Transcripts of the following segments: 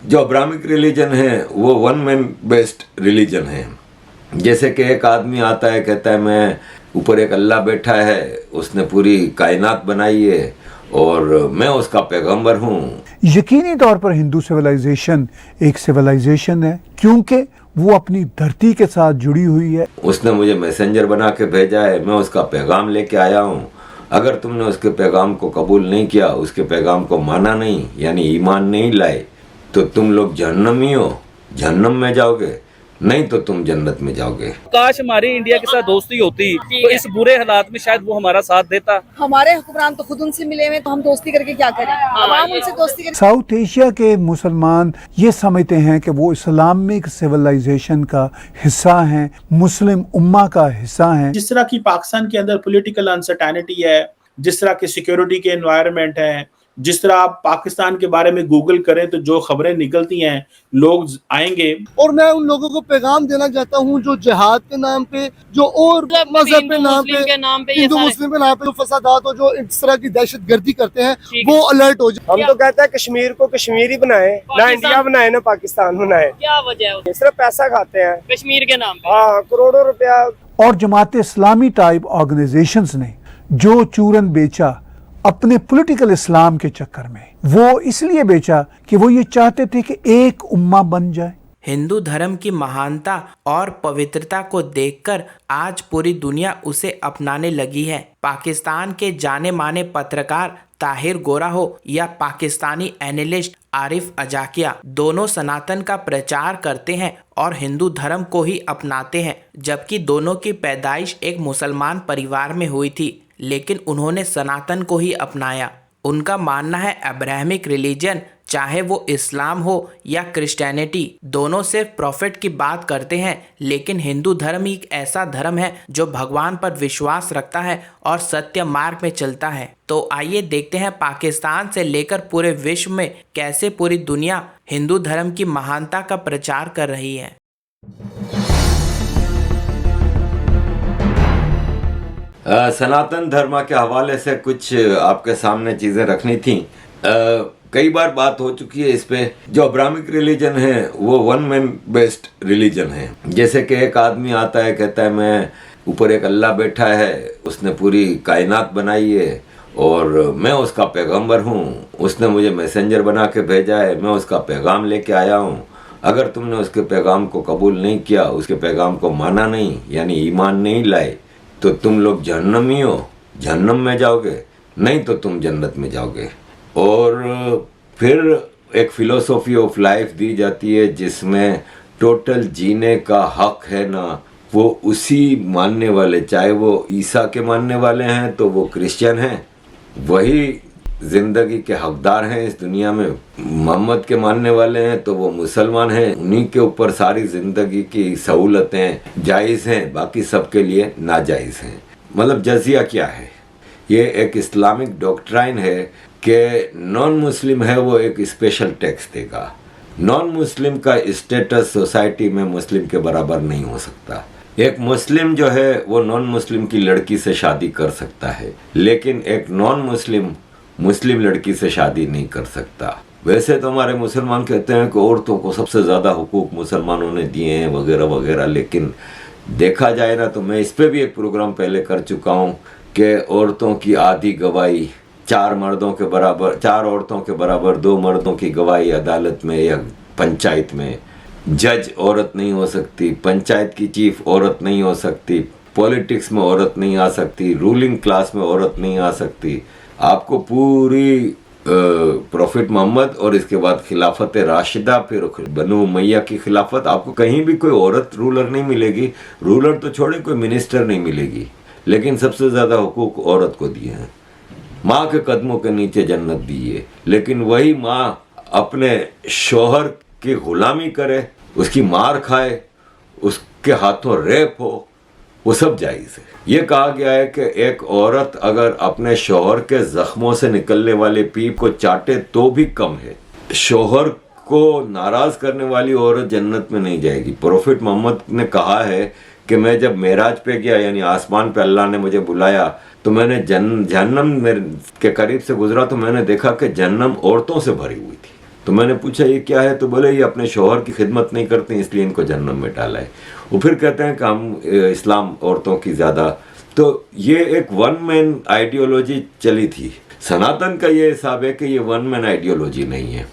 जो Abrahamic religion है वो वन मैन बेस्ड रिलीजन है। जैसे कि एक आदमी आता है, कहता है मैं ऊपर एक अल्लाह बैठा है, उसने पूरी कायनात बनाई है और मैं उसका पैगंबर हूँ। यकीनी तौर पर हिंदू सिविलाइजेशन एक सिविलाइजेशन है क्योंकि वो अपनी धरती के साथ जुड़ी हुई है। उसने मुझे मैसेंजर बना के भेजा है, मैं उसका पैगाम लेके आया हूँ। अगर तुमने उसके पैगाम को कबूल नहीं किया, उसके पैगाम को माना नहीं, यानी ईमान नहीं लाए, तो तुम लोग जहन्नमी हो, जहन्नम में जाओगे, नहीं तो तुम जन्नत में जाओगे। काश हमारी इंडिया के साथ दोस्ती होती तो इस बुरे हालात में शायद वो हमारा साथ देता। हमारे हुक्मरान तो खुद उनसे मिले हुए, तो हम दोस्ती करके क्या करें? हम उनसे दोस्ती करें। साउथ एशिया के मुसलमान ये समझते हैं कि वो इस्लामिक सिविलाइजेशन का हिस्सा हैं, मुस्लिम उम्मा का हिस्सा हैं। जिस तरह की पाकिस्तान के अंदर पॉलिटिकल अनसर्टेनिटी है, जिस तरह के सिक्योरिटी के एनवायरनमेंट है, जिस तरह आप पाकिस्तान के बारे में गूगल करें तो जो खबरें निकलती हैं, लोग आएंगे। और मैं उन लोगों को पैगाम देना चाहता हूं जो जिहाद के नाम पे, जो और मजहब के नाम पे, हिंदू मुस्लिम के नाम पे जो फसादात हो, जो इस तरह की दहशतगर्दी करते हैं, वो अलर्ट हो जाए। हम तो कहते हैं कश्मीर को कश्मीर ही बनाए, ना इंडिया बनाए ना पाकिस्तान बनाए। क्या वजह है? सिर्फ पैसा खाते हैं कश्मीर के नाम पे। हाँ, करोड़ों रुपया। और जमात इस्लामी टाइप ऑर्गेनाइजेशंस ने जो चूरन बेचा अपने पॉलिटिकल इस्लाम के चक्कर में, वो इसलिए बेचा कि वो ये चाहते थे कि एक उम्मा बन जाए। हिंदू धर्म की महानता और पवित्रता को देखकर आज पूरी दुनिया उसे अपनाने लगी है। पाकिस्तान के जाने माने पत्रकार ताहिर गोरा हो या पाकिस्तानी एनालिस्ट आरिफ अजाकिया, दोनों सनातन का प्रचार करते हैं और हिंदू धर्म को ही अपनाते हैं, जबकि दोनों की पैदाइश एक मुसलमान परिवार में हुई थी, लेकिन उन्होंने सनातन को ही अपनाया। उनका मानना है अब्राहमिक रिलीजन, चाहे वो इस्लाम हो या क्रिश्चियनिटी, दोनों सिर्फ प्रॉफिट की बात करते हैं, लेकिन हिंदू धर्म ही एक ऐसा धर्म है जो भगवान पर विश्वास रखता है और सत्य मार्ग में चलता है। तो आइए देखते हैं पाकिस्तान से लेकर पूरे विश्व में कैसे पूरी दुनिया हिंदू धर्म की महानता का प्रचार कर रही है। सनातन धर्म के हवाले से कुछ आपके सामने चीज़ें रखनी थी। कई बार बात हो चुकी है इस पे। जो अब्राहमिक रिलीजन है वो वन मैन बेस्ड रिलीजन है। जैसे कि एक आदमी आता है, कहता है मैं ऊपर एक अल्लाह बैठा है, उसने पूरी कायनात बनाई है और मैं उसका पैगंबर हूँ, उसने मुझे मैसेंजर बना के भेजा है, मैं उसका पैगाम लेके आया हूँ। अगर तुमने उसके पैगाम को कबूल नहीं किया, उसके पैगाम को माना नहीं, यानी ईमान नहीं लाए, तो तुम लोग जहन्नमी हो, जहन्नम में जाओगे, नहीं तो तुम जन्नत में जाओगे। और फिर एक फिलोसॉफी ऑफ लाइफ दी जाती है जिसमें टोटल जीने का हक है ना, वो उसी मानने वाले, चाहे वो ईसा के मानने वाले हैं तो वो क्रिश्चियन हैं, वही जिंदगी के हकदार हैं इस दुनिया में। मोहम्मद के मानने वाले हैं तो वो मुसलमान हैं, उन्हीं के ऊपर सारी जिंदगी की सहूलतें जायज़ हैं, बाकी सबके लिए नाजायज़ हैं। मतलब जजिया क्या है? ये एक इस्लामिक डॉक्ट्राइन है कि नॉन मुस्लिम है वो एक स्पेशल टैक्स देगा। नॉन मुस्लिम का स्टेटस सोसाइटी में मुस्लिम के बराबर नहीं हो सकता। एक मुस्लिम जो है वो नॉन मुस्लिम की लड़की से शादी कर सकता है, लेकिन एक नॉन मुस्लिम मुस्लिम लड़की से शादी नहीं कर सकता। वैसे तो हमारे मुसलमान कहते हैं कि औरतों को सबसे ज़्यादा हुकूक मुसलमानों ने दिए हैं वगैरह वगैरह, लेकिन देखा जाए ना तो मैं इस पे भी एक प्रोग्राम पहले कर चुका हूँ कि औरतों की आधी गवाही 4 मर्दों के बराबर, 4 औरतों के बराबर 2 मर्दों की गवाही अदालत में या पंचायत में। जज औरत नहीं हो सकती, पंचायत की चीफ औरत नहीं हो सकती, पॉलिटिक्स में औरत नहीं आ सकती, रूलिंग क्लास में औरत नहीं आ सकती। आपको पूरी प्रॉफिट मोहम्मद और इसके बाद खिलाफत राशिदा, फिर बनु उमैया की खिलाफत, आपको कहीं भी कोई औरत रूलर नहीं मिलेगी। रूलर तो छोड़े, कोई मिनिस्टर नहीं मिलेगी, लेकिन सबसे ज़्यादा हुकूक औरत को दिए हैं। माँ के कदमों के नीचे जन्नत दी है, लेकिन वही माँ अपने शोहर की गुलामी करे, उसकी मार खाए, उसके हाथों रेप हो, वो सब जायज़ है। ये कहा गया है कि एक औरत अगर अपने शोहर के जख्मों से निकलने वाले पीप को चाटे तो भी कम है। शोहर को नाराज करने वाली औरत जन्नत में नहीं जाएगी। प्रॉफिट मोहम्मद ने कहा है कि मैं जब मेराज पे गया, यानी आसमान पे अल्लाह ने मुझे बुलाया, तो मैंने जहन्नम के करीब से गुजरा तो मैंने देखा कि जहन्नम औरतों से भरी हुई थी। तो मैंने पूछा ये क्या है, तो बोले ये अपने शौहर की खिदमत नहीं करते इसलिए इनको जहन्नम में डाला है। वो फिर कहते हैं कि हम इस्लाम औरतों की ज़्यादा। तो ये एक वन मैन आइडियोलॉजी चली थी। सनातन का ये हिसाब है कि ये वन मैन आइडियोलॉजी नहीं है,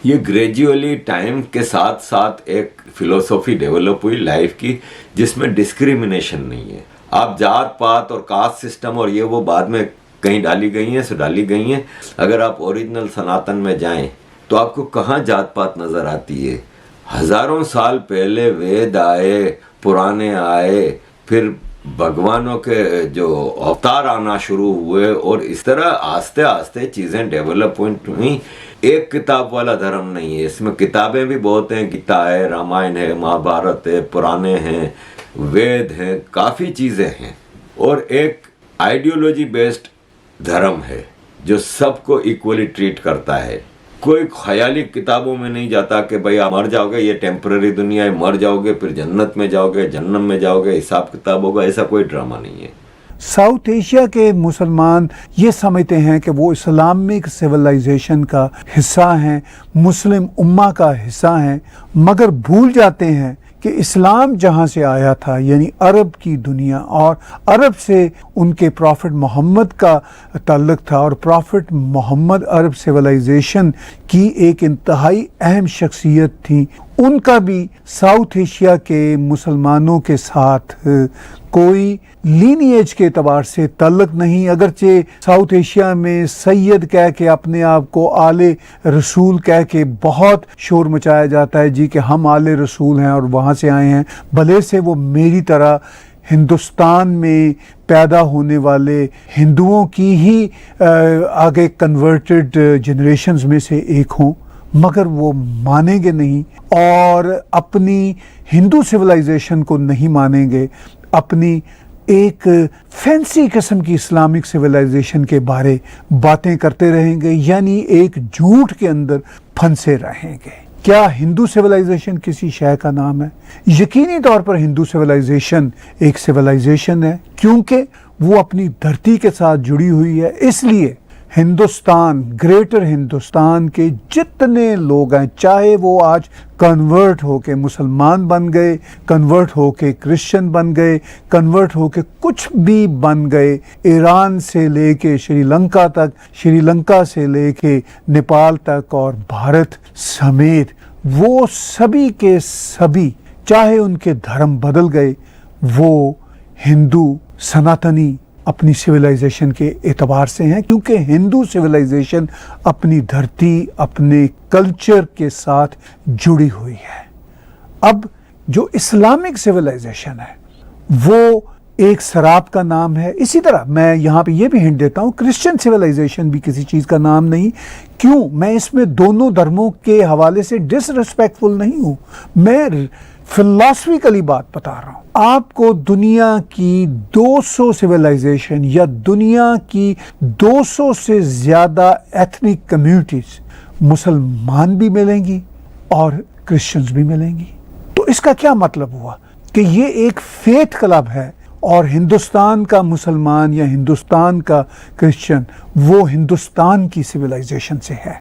ये ग्रेजुअली टाइम के साथ साथ एक फिलोसॉफी डेवलप हुई लाइफ की, जिसमें डिस्क्रिमिनेशन नहीं है। आप जात पात और कास्ट सिस्टम और ये वो बाद में कहीं डाली गई हैं, सो डाली गई हैं। अगर आप ओरिजिनल सनातन में जाएं तो आपको कहाँ जात पात नज़र आती है। हज़ारों साल पहले वेद आए, पुराने आए, फिर भगवानों के जो अवतार आना शुरू हुए और इस तरह आस्ते आस्ते चीज़ें डेवलपमेंट हुई। एक किताब वाला धर्म नहीं है, इसमें किताबें भी बहुत हैं, गीता है, रामायण है, महाभारत है, पुराने हैं, वेद हैं, काफ़ी चीज़ें हैं। और एक आइडियोलॉजी बेस्ड धर्म है जो सबको इक्वली ट्रीट करता है। कोई ख्याली किताबों में नहीं जाता कि भाई आप मर जाओगे, ये टेम्पररी दुनिया है, मर जाओगे फिर जन्नत में जाओगे, जन्नम में जाओगे, हिसाब किताब होगा, ऐसा कोई ड्रामा नहीं है। साउथ एशिया के मुसलमान ये समझते हैं कि वो इस्लामिक सिविलाइजेशन का हिस्सा हैं, मुस्लिम उम्मा का हिस्सा हैं, मगर भूल जाते हैं कि इस्लाम जहाँ से आया था यानी अरब की दुनिया, और अरब से उनके प्रॉफिट मोहम्मद का ताल्लुक़ था, और प्रॉफिट मोहम्मद अरब सिविलाइजेशन की एक इंतहाई अहम शख्सियत थी। उनका भी साउथ एशिया के मुसलमानों के साथ कोई लीनिएज के एतबार से ताल्लुक़ नहीं, अगरचे साउथ एशिया में सैयद कह के अपने आप को आले रसूल कह के बहुत शोर मचाया जाता है जी कि हम आले रसूल हैं और वहाँ से आए हैं, भले से वो मेरी तरह हिंदुस्तान में पैदा होने वाले हिंदुओं की ही आगे कन्वर्टेड जनरेशन्स में से एक हों, मगर वो मानेंगे नहीं और अपनी हिंदू सिविलाइजेशन को नहीं मानेंगे, अपनी एक फैंसी किस्म की इस्लामिक सिविलाइजेशन के बारे बातें करते रहेंगे, यानी एक झूठ के अंदर फंसे रहेंगे। क्या हिंदू सिविलाइजेशन किसी शय का नाम है? यकीनी तौर पर हिंदू सिविलाइजेशन एक सिविलाइजेशन है, क्योंकि वो अपनी धरती के साथ जुड़ी हुई है। इसलिए हिंदुस्तान, ग्रेटर हिंदुस्तान के जितने लोग हैं, चाहे वो आज कन्वर्ट होके मुसलमान बन गए, कन्वर्ट होके क्रिश्चियन बन गए, कन्वर्ट होके कुछ भी बन गए, ईरान से लेके श्रीलंका तक, श्रीलंका से लेके नेपाल तक और भारत समेत, वो सभी के सभी चाहे उनके धर्म बदल गए, वो हिंदू सनातनी अपनी सिविलाइजेशन के एतबार से हैं, क्योंकि हिंदू सिविलाइजेशन अपनी धरती, अपने कल्चर के साथ जुड़ी हुई है। अब जो इस्लामिक सिविलाइजेशन है वो एक शराब का नाम है। इसी तरह मैं यहाँ पे ये भी हिंट देता हूँ, क्रिश्चियन सिविलाइजेशन भी किसी चीज़ का नाम नहीं। क्यों? मैं इसमें दोनों धर्मों के हवाले से डिसरिस्पेक्टफुल नहीं हूँ, मैं फिलॉसफिकली बात बता रहा हूँ। आपको दुनिया की 200 सिविलाइजेशन या दुनिया की 200 से ज़्यादा एथनिक कम्युनिटीज, मुसलमान भी मिलेंगी और क्रिश्चियंस भी मिलेंगी। तो इसका क्या मतलब हुआ कि ये एक फेथ क्लब है और हिंदुस्तान का मुसलमान या हिंदुस्तान का क्रिश्चियन वो हिंदुस्तान की सिविलाइजेशन से है।